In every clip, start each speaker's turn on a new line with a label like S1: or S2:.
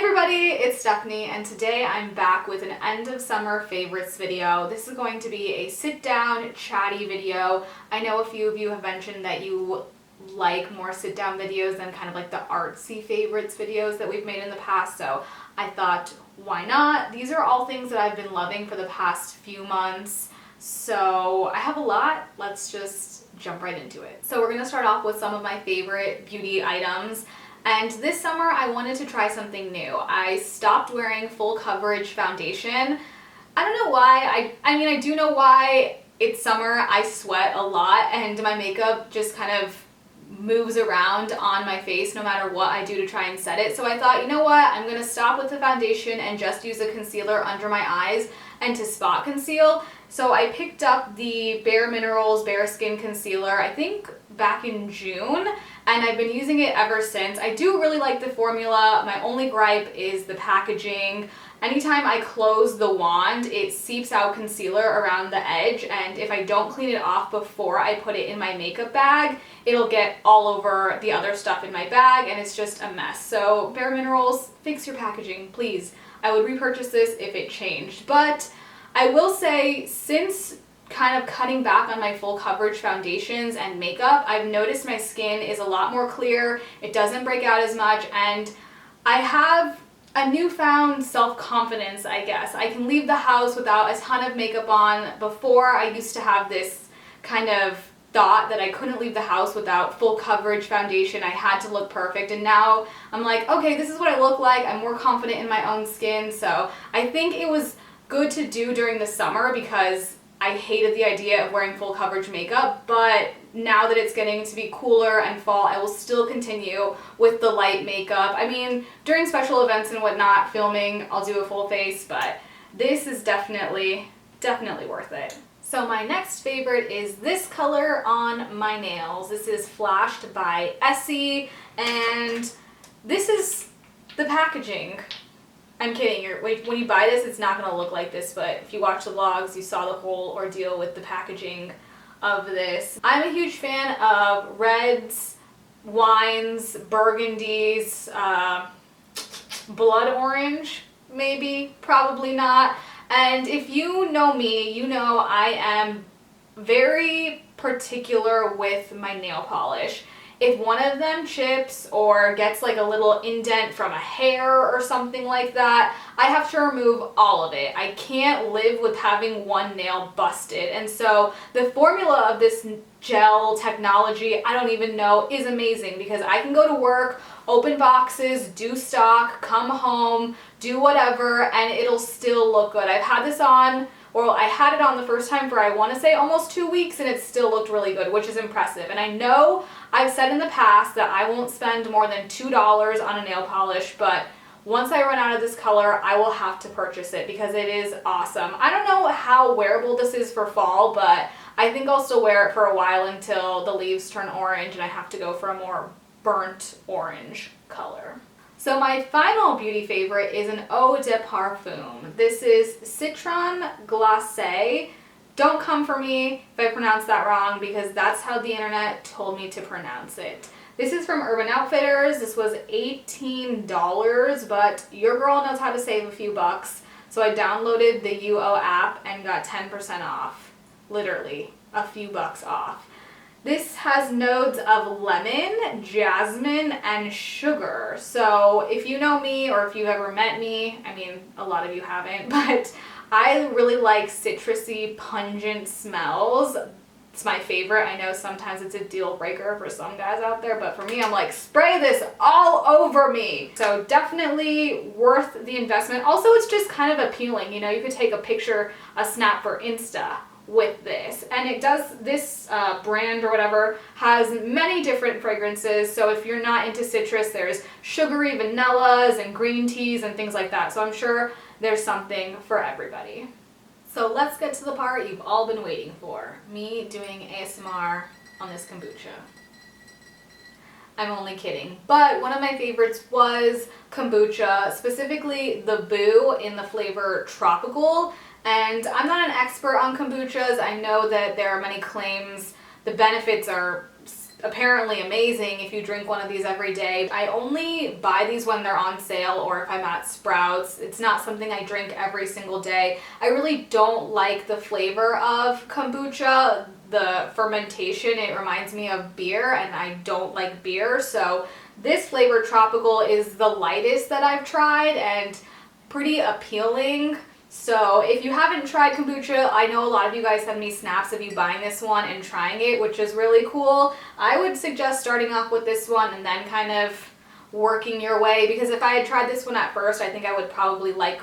S1: everybody, it's Stephanie, and today I'm back with an end of summer favorites video. This is going to be a sit down chatty video. I know a few of you have mentioned that you like more sit down videos than kind of like the artsy favorites videos that we've made in the past, so I thought, why not? These are all things that I've been loving for the past few months, so I have a lot. Let's just jump right into it. So we're gonna start off with some of my favorite beauty items. And this summer I wanted to try something new. I stopped wearing full coverage foundation. I don't know why. I mean, I do know why. It's summer, I sweat a lot, and my makeup just kind of moves around on my face no matter what I do to try and set it. So I thought, you know what, I'm gonna stop with the foundation and just use a concealer under my eyes and to spot conceal. So I picked up the Bare Minerals Bare Skin Concealer, I think back in June, and I've been using it ever since. I do really like the formula. My only gripe is the packaging. Anytime I close the wand, it seeps out concealer around the edge, and if I don't clean it off before I put it in my makeup bag, it'll get all over the other stuff in my bag, and it's just a mess. So Bare Minerals, fix your packaging, please. I would repurchase this if it changed. But I will say, since kind of cutting back on my full coverage foundations and makeup, I've noticed my skin is a lot more clear, it doesn't break out as much, and I have a newfound self-confidence, I guess. I can leave the house without a ton of makeup on. Before, I used to have this kind of thought that I couldn't leave the house without full coverage foundation. I had to look perfect, and now I'm like, okay, this is what I look like. I'm more confident in my own skin, so I think it was good to do during the summer because I hated the idea of wearing full coverage makeup, but now that it's getting to be cooler and fall, I will still continue with the light makeup. I mean, during special events and whatnot, filming, I'll do a full face, but this is definitely worth it. So my next favorite is this color on my nails. This is Flashed by Essie, and this is the packaging. I'm kidding, when you buy this, it's not going to look like this, but if you watch the vlogs, you saw the whole ordeal with the packaging of this. I'm a huge fan of reds, wines, burgundies, blood orange, maybe, probably not. And if you know me, you know I am very particular with my nail polish. If one of them chips or gets like a little indent from a hair or something like that, I have to remove all of it. I can't live with having one nail busted. And so the formula of this gel technology, I don't even know, is amazing because I can go to work, open boxes, do stock, come home, do whatever, and it'll still look good. I've had this on, well, I had it on the first time for, I want to say, almost 2 weeks, and it still looked really good, which is impressive. And I know I've said in the past that I won't spend more than $2 on a nail polish, but once I run out of this color, I will have to purchase it because it is awesome. I don't know how wearable this is for fall, but I think I'll still wear it for a while until the leaves turn orange and I have to go for a more burnt orange color. So my final beauty favorite is an eau de parfum. This is Citron Glacé. Don't come for me if I pronounce that wrong because that's how the internet told me to pronounce it. This is from Urban Outfitters. This was $18, but your girl knows how to save a few bucks. So I downloaded the UO app and got 10% off. Literally, a few bucks off. This has nodes of lemon, jasmine, and sugar. So if you know me or if you've ever met me, I mean, a lot of you haven't, but I really like citrusy, pungent smells. It's my favorite. I know sometimes it's a deal breaker for some guys out there, but for me, I'm like, spray this all over me. So definitely worth the investment. Also, it's just kind of appealing. You know, you could take a picture, a snap for Insta with this, and it does, this brand or whatever has many different fragrances, so if you're not into citrus, there's sugary vanillas and green teas and things like that, so I'm sure there's something for everybody. So let's get to the part you've all been waiting for, me doing ASMR on this kombucha. I'm only kidding, but one of my favorites was kombucha, specifically the Boo in the flavor Tropical. And I'm not an expert on kombuchas. I know that there are many claims. The benefits are apparently amazing if you drink one of these every day. I only buy these when they're on sale or if I'm at Sprouts. It's not something I drink every single day. I really don't like the flavor of kombucha. The fermentation, it reminds me of beer, and I don't like beer. So this flavor tropical is the lightest that I've tried and pretty appealing. So if you haven't tried kombucha, I know a lot of you guys send me snaps of you buying this one and trying it, which is really cool. I would suggest starting off with this one and then kind of working your way, because if I had tried this one at first, I think I would probably like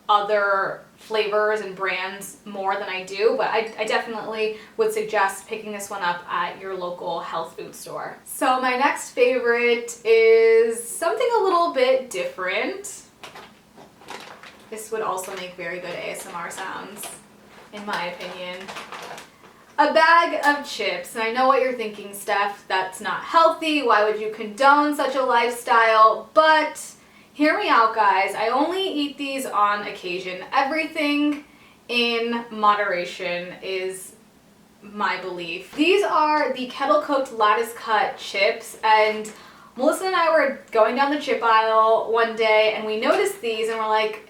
S1: other flavors and brands more than I do, but I definitely would suggest picking this one up at your local health food store. So my next favorite is something a little bit different. This would also make very good ASMR sounds, in my opinion. A bag of chips. And I know what you're thinking, Steph, that's not healthy. Why would you condone such a lifestyle? But hear me out, guys. I only eat these on occasion. Everything in moderation is my belief. These are the kettle cooked lattice cut chips, and Melissa and I were going down the chip aisle one day and we noticed these and we're like,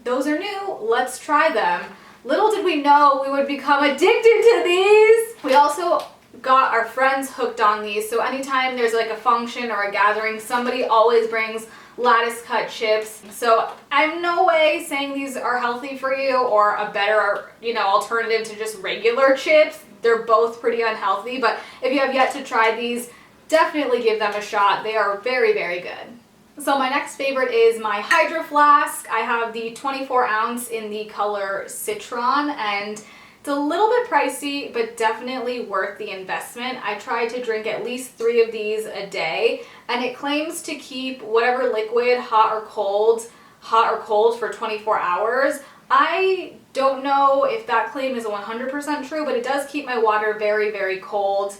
S1: those are new, let's try them. Little did we know we would become addicted to these. We also got our friends hooked on these, so anytime there's like a function or a gathering, somebody always brings lattice cut chips. So I'm no way saying these are healthy for you or a better, alternative to just regular chips. They're both pretty unhealthy, but if you have yet to try these, definitely give them a shot. They are very, very good. So my next favorite is my Hydro Flask. I have the 24 ounce in the color Citron, and it's a little bit pricey, but definitely worth the investment. I try to drink at least 3 of these a day, and it claims to keep whatever liquid hot or cold for 24 hours. I don't know if that claim is 100% true, but it does keep my water very, very cold.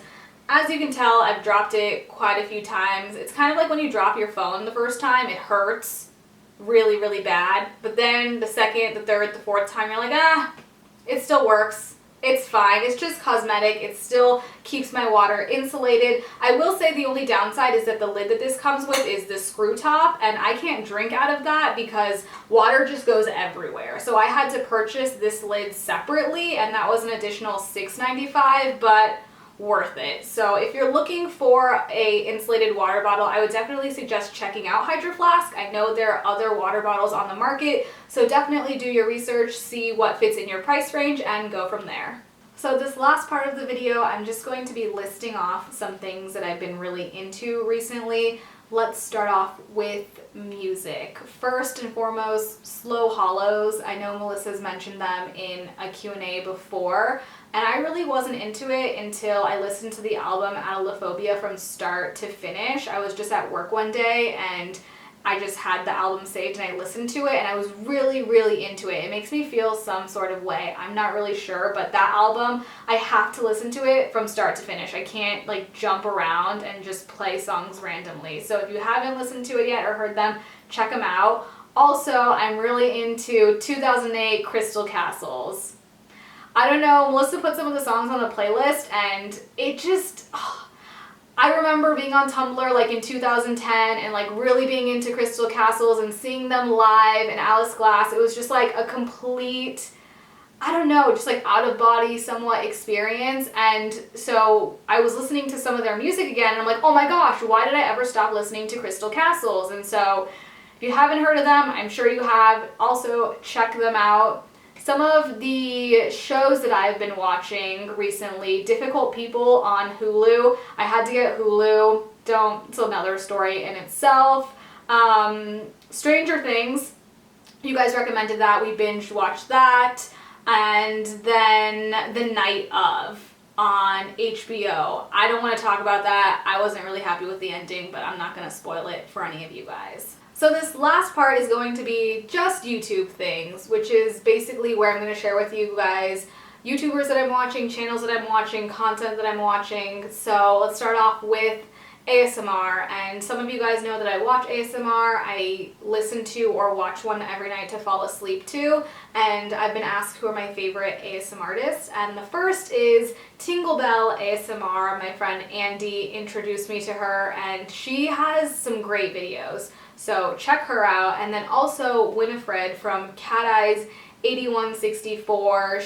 S1: As you can tell, I've dropped it quite a few times. It's kind of like when you drop your phone the first time, it hurts really, really bad. But then the second, the third, the fourth time, you're like, it still works. It's fine. It's just cosmetic. It still keeps my water insulated. I will say the only downside is that the lid that this comes with is the screw top, and I can't drink out of that because water just goes everywhere. So I had to purchase this lid separately, and that was an additional $6.95, but worth it. So if you're looking for a insulated water bottle, I would definitely suggest checking out Hydro Flask. I know there are other water bottles on the market, so definitely do your research, see what fits in your price range, and go from there. So this last part of the video, I'm just going to be listing off some things that I've been really into recently. Let's start off with music. First and foremost, Slow Hollows. I know Melissa's mentioned them in a Q&A before, and I really wasn't into it until I listened to the album Atylophobia from start to finish. I was just at work one day and I just had the album saved and I listened to it and I was really, really into it. It makes me feel some sort of way. I'm not really sure, but that album, I have to listen to it from start to finish. I can't jump around and just play songs randomly. So if you haven't listened to it yet or heard them, check them out. Also, I'm really into 2008 Crystal Castles. I don't know, Melissa put some of the songs on the playlist and it just, I remember being on Tumblr in 2010 and really being into Crystal Castles and seeing them live in Alice Glass. It was just a complete, I don't know, just out of body somewhat experience. And so I was listening to some of their music again and I'm like, oh my gosh, why did I ever stop listening to Crystal Castles? And so if you haven't heard of them, I'm sure you have. Also check them out. Some of the shows that I've been watching recently, Difficult People on Hulu. I had to get Hulu. It's another story in itself. Stranger Things. You guys recommended that. We binge watched that. And then The Night Of on HBO. I don't want to talk about that. I wasn't really happy with the ending, but I'm not going to spoil it for any of you guys. So this last part is going to be just YouTube things, which is basically where I'm going to share with you guys YouTubers that I'm watching, channels that I'm watching, content that I'm watching. So let's start off with ASMR, and some of you guys know that I watch ASMR. I listen to or watch one every night to fall asleep to, and I've been asked who are my favorite ASMR artists, and the first is Tingle Bell ASMR. My friend Andy introduced me to her, and she has some great videos, so check her out. And then also Winifred from Cat Eyes 8164.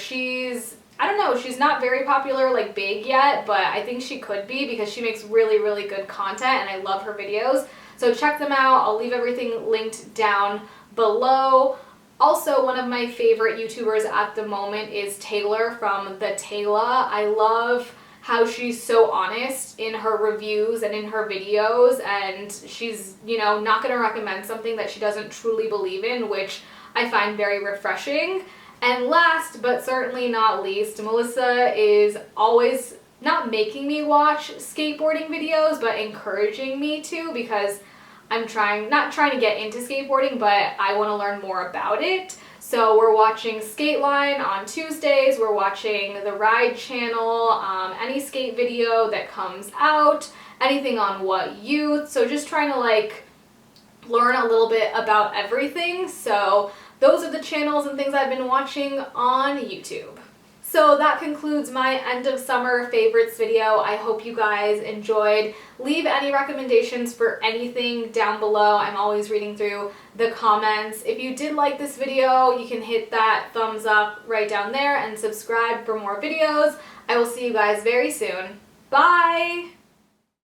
S1: I don't know, she's not very popular, like big yet, but I think she could be because she makes really, really good content and I love her videos. So check them out. I'll leave everything linked down below. Also, one of my favorite YouTubers at the moment is Taylor from The Tayla. I love how she's so honest in her reviews and in her videos, and she's, not going to recommend something that she doesn't truly believe in, which I find very refreshing. And last but certainly not least, Melissa is always not making me watch skateboarding videos, but encouraging me to, because I'm not trying to get into skateboarding, but I want to learn more about it. So we're watching Skateline on Tuesdays, we're watching the Ride channel, any skate video that comes out, anything on What Youth. So just trying to learn a little bit about everything. So those are the channels and things I've been watching on YouTube. So that concludes my end of summer favorites video. I hope you guys enjoyed. Leave any recommendations for anything down below. I'm always reading through the comments. If you did like this video, you can hit that thumbs up right down there and subscribe for more videos. I will see you guys very soon. Bye!